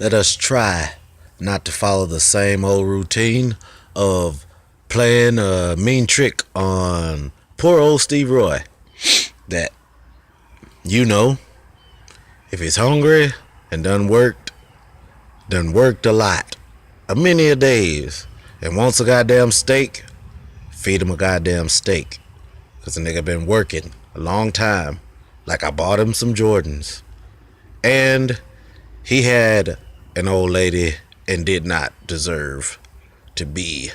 let us try not to follow the same old routine of playing a mean trick on poor old Steve Roy. That, you know, if he's hungry and done worked a lot, a many a days, and wants a goddamn steak, feed him a goddamn steak. Cause the nigga been working a long time, like I bought him some Jordans. And he had an old lady and did not deserve to be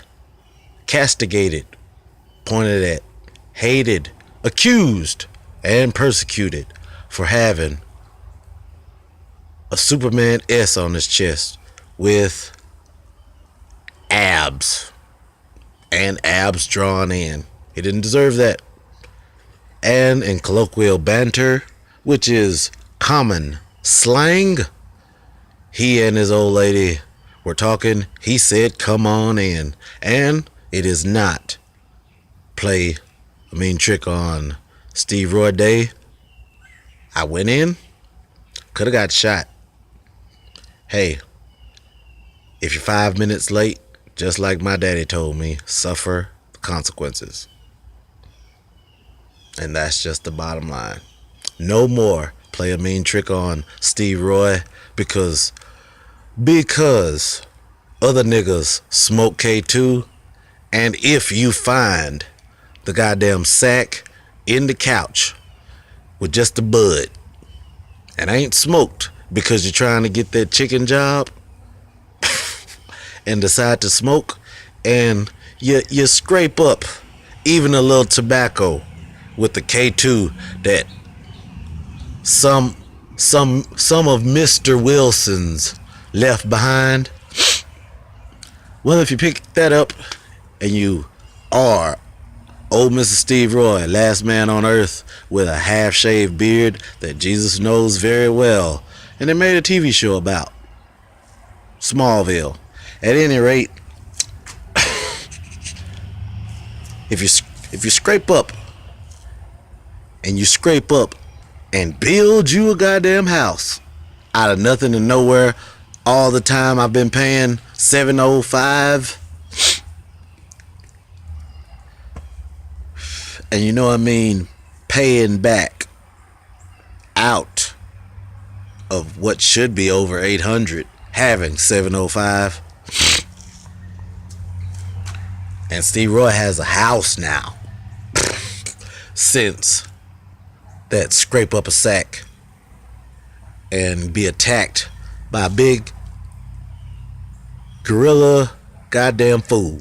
castigated, pointed at, hated, accused, and persecuted for having a Superman S on his chest with abs and abs drawn in. He didn't deserve that. And in colloquial banter, which is common slang, he and his old lady were talking. He said, "Come on in." And it is not play a mean trick on Steve Roy Day. I went in, could have got shot. Hey, if you're 5 minutes late, just like my daddy told me, suffer the consequences. And that's just the bottom line. No more play a mean trick on Steve Roy because other niggas smoke K2, and if you find the goddamn sack in the couch with just a bud and ain't smoked because you're trying to get that chicken job and decide to smoke, and you scrape up even a little tobacco with the K2 that some of Mr. Wilson's left behind. Well, if you pick that up and you are old Mr. Steve Roy, last man on earth with a half-shaved beard that Jesus knows very well, and they made a TV show about Smallville. At any rate, if you scrape up and build you a goddamn house out of nothing and nowhere, all the time I've been paying $705, and you know what I mean, paying back out of what should be over $800, having $705. And Steve Roy has a house now since that scrape up a sack and be attacked by a big gorilla goddamn fool.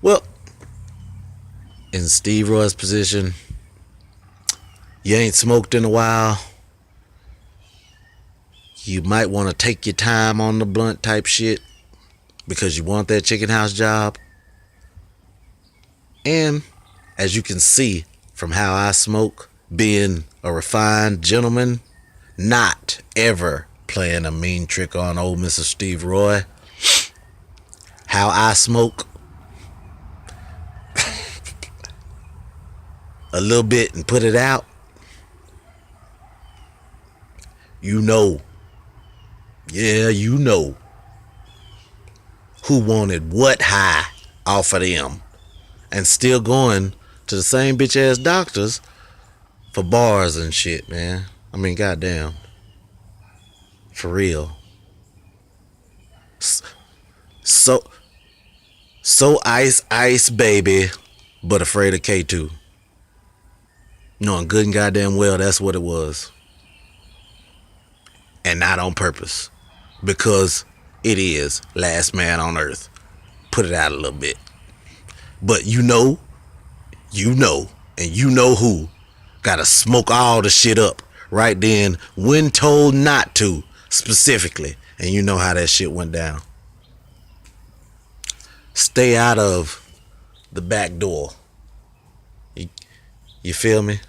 Well, in Steve Roy's position, you ain't smoked in a while. You might want to take your time on the blunt type shit because you want that chicken house job. And as you can see from how I smoke, being a refined gentleman, not ever playing a mean trick on old Mr. Steve Roy. How I smoke a little bit and put it out. You know. Yeah, you know who wanted what high off of them and still going to the same bitch ass doctors for bars and shit, man. I mean, goddamn. For real. So ice baby, but afraid of K2. Knowing good and goddamn well that's what it was. And not on purpose. Because it is last man on earth. Put it out a little bit. But you know, and you know who gotta smoke all the shit up right then when told not to, specifically. And you know how that shit went down. Stay out of the back door. You feel me?